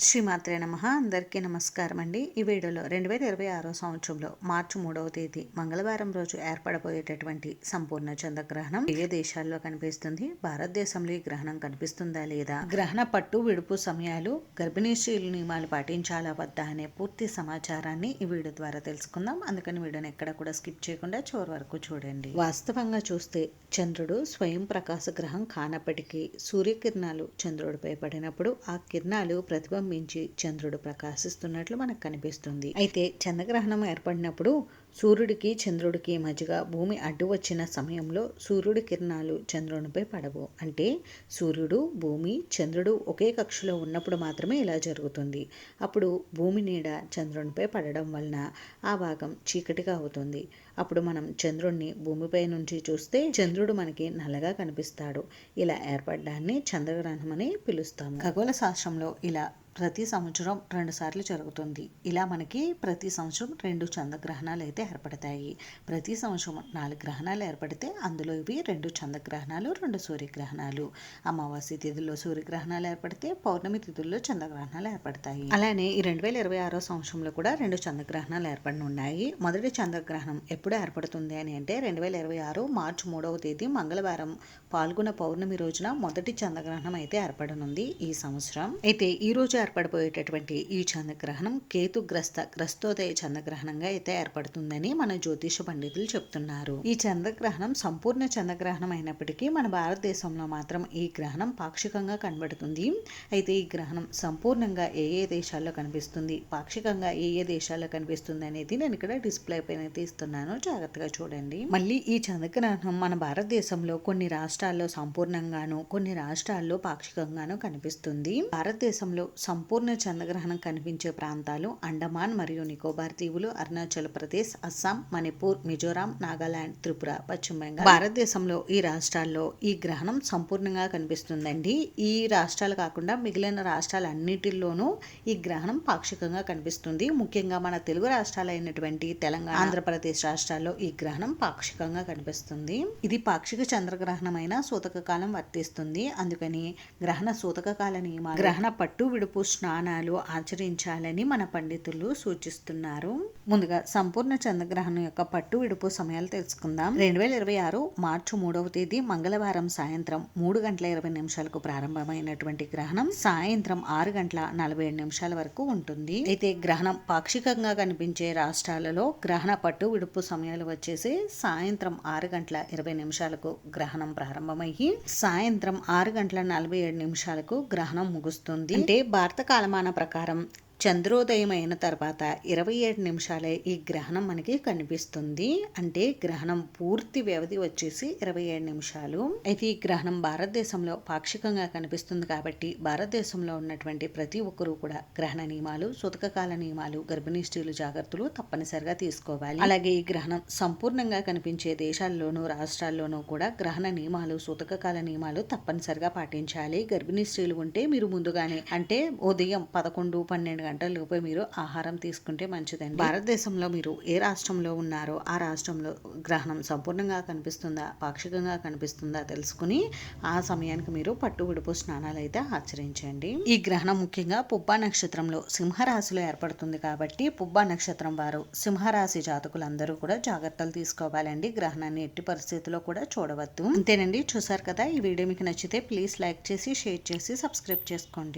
శ్రీమాత్రే నమః. అందరికీ నమస్కారం అండి. ఈ వీడియోలో 2026 సంవత్సరంలో మార్చి 3వ తేదీ మంగళవారం రోజు ఏర్పడబోయేటటువంటి సంపూర్ణ చంద్రగ్రహణం ఏ దేశాల్లో కనిపిస్తుంది, భారతదేశంలో ఈ గ్రహణం కనిపిస్తుందా లేదా, గ్రహణ పట్టు విడుపు సమయాలు, గర్భిణీ స్త్రీలు నియమాలు పాటించాలా వద్దా అనే పూర్తి సమాచారాన్ని ఈ వీడియో ద్వారా తెలుసుకుందాం. అందుకని వీడియోని ఎక్కడ కూడా స్కిప్ చేయకుండా చివరి వరకు చూడండి. వాస్తవంగా చూస్తే చంద్రుడు స్వయం ప్రకాశ గ్రహం కానప్పటికీ సూర్యకిరణాలు చంద్రుడిపై పడినప్పుడు ఆ కిరణాలు ప్రతిబింబించి చంద్రుడు ప్రకాశిస్తున్నట్లు మనకు కనిపిస్తుంది. అయితే చంద్రగ్రహణం ఏర్పడినప్పుడు సూర్యుడికి చంద్రుడికి మధ్యగా భూమి అడ్డు వచ్చిన సమయంలో సూర్యుడి కిరణాలు చంద్రునిపై పడవు. అంటే సూర్యుడు, భూమి, చంద్రుడు ఒకే కక్షలో ఉన్నప్పుడు మాత్రమే ఇలా జరుగుతుంది. అప్పుడు భూమి నీడ చంద్రునిపై పడడం వలన ఆ భాగం చీకటిగా అవుతుంది. అప్పుడు మనం చంద్రుడిని భూమిపై నుంచి చూస్తే చంద్రుడు మనకి నల్లగా కనిపిస్తాడు. ఇలా ఏర్పడడాన్ని చంద్రగ్రహణం అని పిలుస్తాము. ఖగోళ శాస్త్రంలో ఇలా ప్రతి సంవత్సరం 2 సార్లు జరుగుతుంది. ఇలా మనకి ప్రతి సంవత్సరం 2 చంద్రగ్రహణాలు అయితే ఏర్పడతాయి. ప్రతి సంవత్సరం 4 గ్రహణాలు ఏర్పడితే అందులో ఇవి 2 చంద్రగ్రహణాలు, 2 సూర్యగ్రహణాలు. అమావాస్య తిథుల్లో సూర్యగ్రహణాలు ఏర్పడితే పౌర్ణమి తిథుల్లో చంద్రగ్రహణాలు ఏర్పడతాయి. అలానే ఈ 2026 సంవత్సరంలో కూడా 2 చంద్రగ్రహణాలు ఏర్పడనున్నాయి. మొదటి చంద్రగ్రహణం ఎప్పుడు ఏర్పడుతుంది అని అంటే 2026 మార్చి 3వ తేదీ మంగళవారం పాల్గొన పౌర్ణమి రోజున మొదటి చంద్రగ్రహణం అయితే ఏర్పడనుంది ఈ సంవత్సరం. అయితే ఈ రోజు ఏర్పడిపోయేటటువంటి ఈ చంద్రగ్రహణం గ్రస్తోదయ చంద్రగ్రహణంగా అయితే ఏర్పడుతుందని మన జ్యోతిష పండితులు చెప్తున్నారు. ఈ చంద్రగ్రహణం సంపూర్ణ చంద్రగ్రహణం అయినప్పటికీ మన భారతదేశంలో మాత్రం ఈ గ్రహణం పాక్షికంగా కనబడుతుంది. అయితే ఈ గ్రహణం సంపూర్ణంగా ఏ ఏ దేశాల్లో కనిపిస్తుంది, పాక్షికంగా ఏ ఏ దేశాల్లో కనిపిస్తుంది అనేది నేను ఇక్కడ డిస్ప్లే పైన తీస్తున్నాను, జాగ్రత్తగా చూడండి. మళ్ళీ ఈ చంద్రగ్రహణం మన భారతదేశంలో కొన్ని రాష్ట్రాల్లో సంపూర్ణంగాను, కొన్ని రాష్ట్రాల్లో పాక్షికంగాను కనిపిస్తుంది. భారతదేశంలో సంపూర్ణ చంద్రగ్రహణం కనిపించే ప్రాంతాలు అండమాన్ మరియు నికోబార్ దీవులు, అరుణాచల్ ప్రదేశ్, అస్సాం, మణిపూర్, మిజోరాం, నాగాలాండ్, త్రిపుర, పశ్చిమ బెంగాల్. భారతదేశంలో ఈ రాష్ట్రాల్లో ఈ గ్రహణం సంపూర్ణంగా కనిపిస్తుందండి. ఈ రాష్ట్రాలు కాకుండా మిగిలిన రాష్ట్రాలన్నిటిలోనూ ఈ గ్రహణం పాక్షికంగా కనిపిస్తుంది. ముఖ్యంగా మన తెలుగు రాష్ట్రాలు అయినటువంటి తెలంగాణ, ఆంధ్రప్రదేశ్ రాష్ట్రాల్లో ఈ గ్రహణం పాక్షికంగా కనిపిస్తుంది. ఇది పాక్షిక చంద్రగ్రహణమైన సూతక కాలం వర్తిస్తుంది. అందుకని గ్రహణ సూతక కాల నియమాలు, గ్రహణ పట్టు విడుపు స్నానాలు ఆచరించాలని మన పండితులు సూచిస్తున్నారు. ముందుగా సంపూర్ణ చంద్రగ్రహణం యొక్క పట్టు విడుపు సమయాలు తెలుసుకుందాం. 2026 మార్చి 3వ తేదీ మంగళవారం సాయంత్రం 3:20 ప్రారంభమైనటువంటి గ్రహణం సాయంత్రం 6:47 వరకు ఉంటుంది. అయితే గ్రహణం పాక్షికంగా కనిపించే రాష్ట్రాలలో గ్రహణ పట్టు విడుపు సమయాలు వచ్చేసి సాయంత్రం 6:20 గ్రహణం ప్రారంభమయ్యి సాయంత్రం 6:47 గ్రహణం ముగుస్తుంది. అంటే భారత కాలమాన ప్రకారం చంద్రోదయం అయిన తర్వాత 27 నిమిషాలే ఈ గ్రహణం మనకి కనిపిస్తుంది. అంటే గ్రహణం పూర్తి వ్యవధి వచ్చేసి 27 నిమిషాలు. అయితే ఈ గ్రహణం భారతదేశంలో పాక్షికంగా కనిపిస్తుంది కాబట్టి భారతదేశంలో ఉన్నటువంటి ప్రతి ఒక్కరూ కూడా గ్రహణ నియమాలు, సూతకకాల నియమాలు, గర్భిణీ స్త్రీలు జాగ్రత్తలు తప్పనిసరిగా తీసుకోవాలి. అలాగే ఈ గ్రహణం సంపూర్ణంగా కనిపించే దేశాల్లోనూ రాష్ట్రాల్లోనూ కూడా గ్రహణ నియమాలు, సూతకకాల నియమాలు తప్పనిసరిగా పాటించాలి. గర్భిణీ స్త్రీలు ఉంటే మీరు ముందుగానే అంటే ఉదయం 11-12 గంటలలోపే మీరు ఆహారం తీసుకుంటే మంచిదండి. భారతదేశంలో మీరు ఏ రాష్ట్రంలో ఉన్నారో ఆ రాష్ట్రంలో గ్రహణం సంపూర్ణంగా కనిపిస్తుందా, పాక్షికంగా కనిపిస్తుందా తెలుసుకుని ఆ సమయానికి మీరు పట్టు విడుపు స్నానాలు అయితే ఆచరించండి. ఈ గ్రహణం ముఖ్యంగా పుబ్బా నక్షత్రంలో సింహరాశిలో ఏర్పడుతుంది కాబట్టి పుబ్బా నక్షత్రం వారు, సింహరాశి జాతకులందరూ కూడా జాగ్రత్తలు తీసుకోవాలండి. గ్రహణాన్ని ఎట్టి పరిస్థితుల్లో కూడా చూడవద్దు. అంతేనండి, చూసారు కదా. ఈ వీడియో మీకు నచ్చితే ప్లీజ్ లైక్ చేసి, షేర్ చేసి, సబ్స్క్రైబ్ చేసుకోండి.